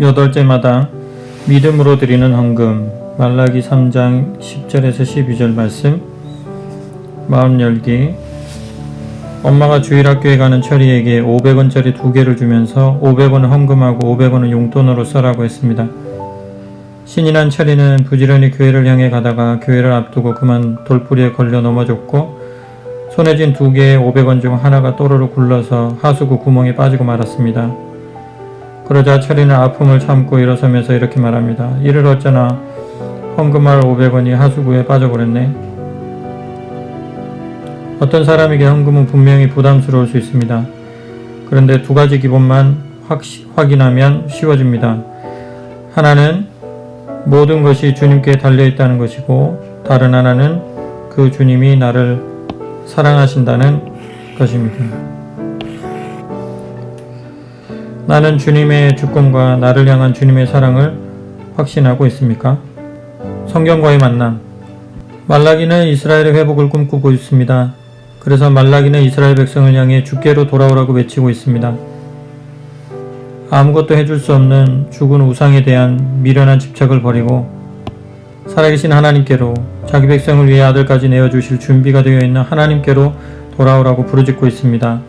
여덟째 마당 믿음으로 드리는 헌금 말라기 3장 10절에서 12절 말씀. 마음 열기. 엄마가 주일학교에 가는 철이에게 500원짜리 2개를 주면서 500원은 헌금하고 500원은 용돈으로 써라고 했습니다. 신이 난 철이는 부지런히 교회를 향해 가다가 교회를 앞두고 그만 돌부리에 걸려 넘어졌고 손에 쥔 2개의 500원 중 하나가 또르르 굴러서 하수구 구멍에 빠지고 말았습니다. 그러자 철이는 아픔을 참고 일어서면서 이렇게 말합니다. 이를 어쩌나 헌금할 500원이 하수구에 빠져버렸네. 어떤 사람에게 헌금은 분명히 부담스러울 수 있습니다. 그런데 2가지 기본만 확인하면 쉬워집니다. 하나는 모든 것이 주님께 달려있다는 것이고, 다른 하나는 그 주님이 나를 사랑하신다는 것입니다. 나는 주님의 주권과 나를 향한 주님의 사랑을 확신하고 있습니까? 성경과의 만남. 말라기는 이스라엘의 회복을 꿈꾸고 있습니다. 그래서 말라기는 이스라엘 백성을 향해 주께로 돌아오라고 외치고 있습니다. 아무것도 해줄 수 없는 죽은 우상에 대한 미련한 집착을 버리고 살아계신 하나님께로, 자기 백성을 위해 아들까지 내어주실 준비가 되어 있는 하나님께로 돌아오라고 부르짖고 있습니다.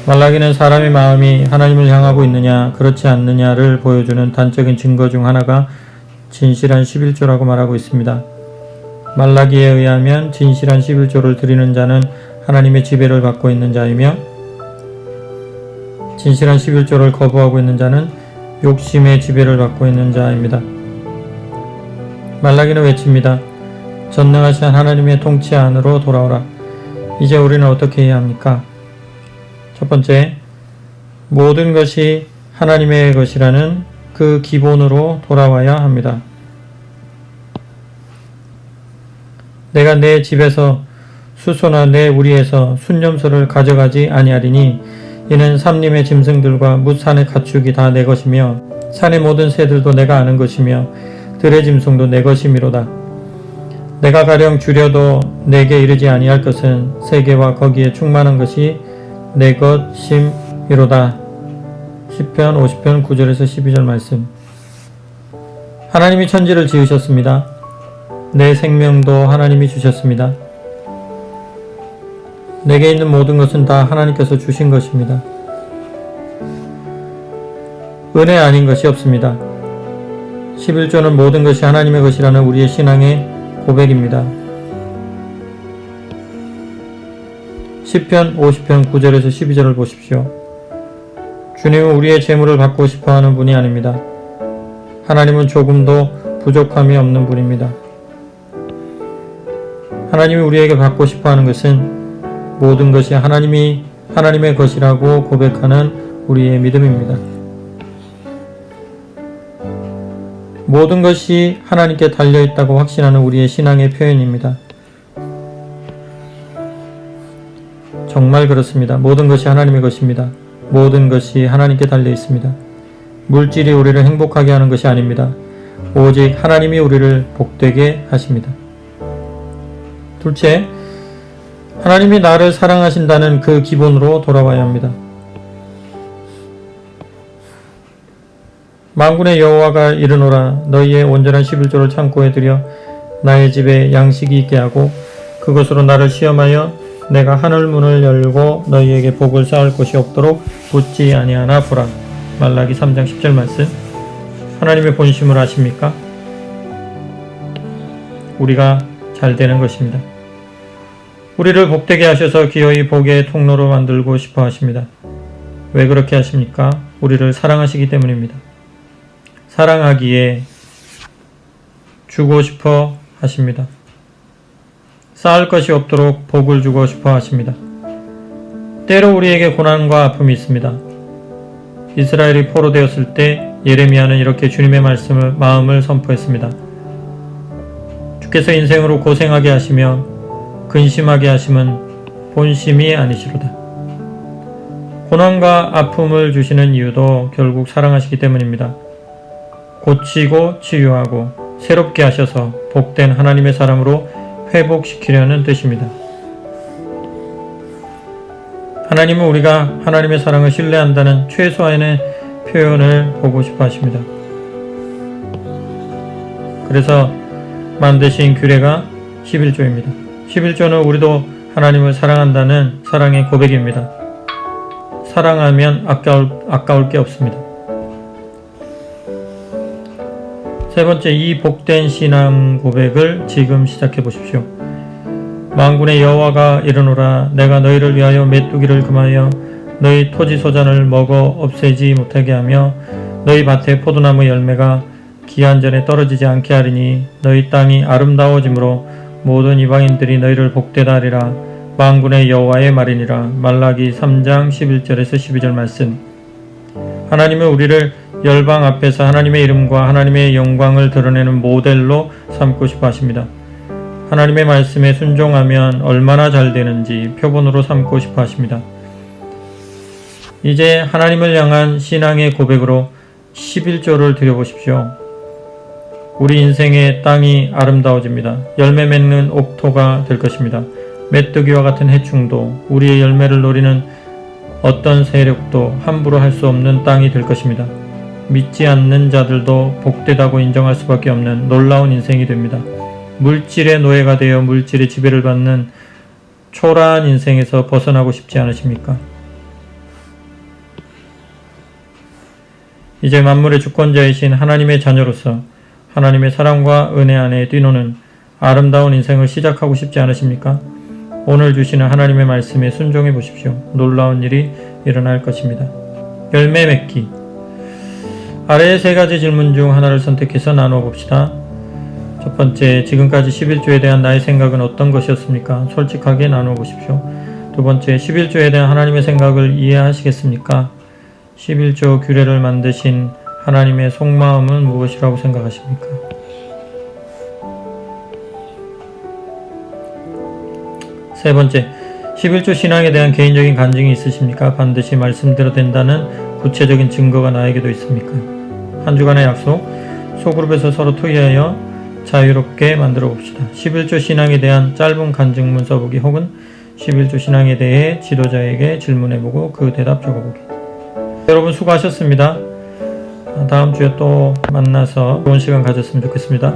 말라기는 사람의 마음이 하나님을 향하고 있느냐 그렇지 않느냐를 보여주는 단적인 증거 중 하나가 진실한 11조라고 말하고 있습니다. 말라기에 의하면 진실한 11조를 드리는 자는 하나님의 지배를 받고 있는 자이며, 진실한 11조를 거부하고 있는 자는 욕심의 지배를 받고 있는 자입니다. 말라기는 외칩니다. 전능하신 하나님의 통치 안으로 돌아오라. 이제 우리는 어떻게 해야 합니까? 첫 번째, 모든 것이 하나님의 것이라는 그 기본으로 돌아와야 합니다. 내가 내 집에서 수소나 내 우리에서 순념소를 가져가지 아니하리니 이는 삼림의 짐승들과 뭇 산의 가축이 다 내 것이며 산의 모든 새들도 내가 아는 것이며 들의 짐승도 내 것이미로다. 내가 가령 주려도 내게 이르지 아니할 것은 세계와 거기에 충만한 것이 내 것임이로다. 시편 50편 9절에서 12절 말씀. 하나님이 천지를 지으셨습니다. 내 생명도 하나님이 주셨습니다. 내게 있는 모든 것은 다 하나님께서 주신 것입니다. 은혜 아닌 것이 없습니다. 11조는 모든 것이 하나님의 것이라는 우리의 신앙의 고백입니다. 시편 50편 9절에서 12절을 보십시오. 주님은 우리의 재물을 받고 싶어하는 분이 아닙니다. 하나님은 조금도 부족함이 없는 분입니다. 하나님이 우리에게 받고 싶어하는 것은 모든 것이 하나님의 것이라고 고백하는 우리의 믿음입니다. 모든 것이 하나님께 달려있다고 확신하는 우리의 신앙의 표현입니다. 정말 그렇습니다. 모든 것이 하나님의 것입니다. 모든 것이 하나님께 달려있습니다. 물질이 우리를 행복하게 하는 것이 아닙니다. 오직 하나님이 우리를 복되게 하십니다. 둘째, 하나님이 나를 사랑하신다는 그 기본으로 돌아와야 합니다. 만군의 여호와가 이르노라. 너희의 온전한 11조를 창고에 들여 나의 집에 양식이 있게 하고 그것으로 나를 시험하여 내가 하늘 문을 열고 너희에게 복을 쌓을 것이 없도록 붙지 아니하나 보라. 말라기 3장 10절 말씀. 하나님의 본심을 아십니까? 우리가 잘 되는 것입니다. 우리를 복되게 하셔서 기어이 복의 통로로 만들고 싶어 하십니다. 왜 그렇게 하십니까? 우리를 사랑하시기 때문입니다. 사랑하기에 주고 싶어 하십니다. 쌓을 것이 없도록 복을 주고 싶어 하십니다. 때로 우리에게 고난과 아픔이 있습니다. 이스라엘이 포로되었을 때 예레미야는 이렇게 주님의 마음을 선포했습니다. 주께서 인생으로 고생하게 하시며 근심하게 하심은 본심이 아니시로다. 고난과 아픔을 주시는 이유도 결국 사랑하시기 때문입니다. 고치고 치유하고 새롭게 하셔서 복된 하나님의 사람으로 회복시키려는 뜻입니다. 하나님은 우리가 하나님의 사랑을 신뢰한다는 최소한의 표현을 보고 싶어 하십니다. 그래서 만드신 규례가 11조입니다. 11조는 우리도 하나님을 사랑한다는 사랑의 고백입니다. 사랑하면 아까울 게 없습니다. 세 번째, 이 복된 신앙 고백을 지금 시작해 보십시오. 만군의 여호와가 이르노라, 내가 너희를 위하여 메뚜기를 금하여 너희 토지 소잔을 먹어 없애지 못하게 하며 너희 밭에 포도나무 열매가 기한 전에 떨어지지 않게 하리니 너희 땅이 아름다워짐으로 모든 이방인들이 너희를 복되다 하리라. 만군의 여호와의 말이니라. 말라기 3장 11절에서 12절 말씀. 하나님은 우리를 열방 앞에서 하나님의 이름과 하나님의 영광을 드러내는 모델로 삼고 싶어 하십니다. 하나님의 말씀에 순종하면 얼마나 잘 되는지 표본으로 삼고 싶어 하십니다. 이제 하나님을 향한 신앙의 고백으로 11조를 드려보십시오. 우리 인생의 땅이 아름다워집니다. 열매 맺는 옥토가 될 것입니다. 메뚜기와 같은 해충도 우리의 열매를 노리는 어떤 세력도 함부로 할 수 없는 땅이 될 것입니다. 믿지 않는 자들도 복되다고 인정할 수밖에 없는 놀라운 인생이 됩니다. 물질의 노예가 되어 물질의 지배를 받는 초라한 인생에서 벗어나고 싶지 않으십니까? 이제 만물의 주권자이신 하나님의 자녀로서 하나님의 사랑과 은혜 안에 뛰노는 아름다운 인생을 시작하고 싶지 않으십니까? 오늘 주시는 하나님의 말씀에 순종해 보십시오. 놀라운 일이 일어날 것입니다. 열매 맺기. 아래의 세 가지 질문 중 하나를 선택해서 나누어 봅시다. 첫 번째, 지금까지 11조에 대한 나의 생각은 어떤 것이었습니까? 솔직하게 나누어 보십시오. 두 번째, 11조에 대한 하나님의 생각을 이해하시겠습니까? 11조 규례를 만드신 하나님의 속마음은 무엇이라고 생각하십니까? 세 번째, 11조 신앙에 대한 개인적인 간증이 있으십니까? 반드시 말씀대로 된다는 구체적인 증거가 나에게도 있습니까? 한 주간의 약속, 소그룹에서 서로 토의하여 자유롭게 만들어 봅시다. 11조 신앙에 대한 짧은 간증문 써보기 혹은 11조 신앙에 대해 지도자에게 질문해보고 그 대답 적어보기. 여러분 수고하셨습니다. 다음 주에 또 만나서 좋은 시간 가졌으면 좋겠습니다.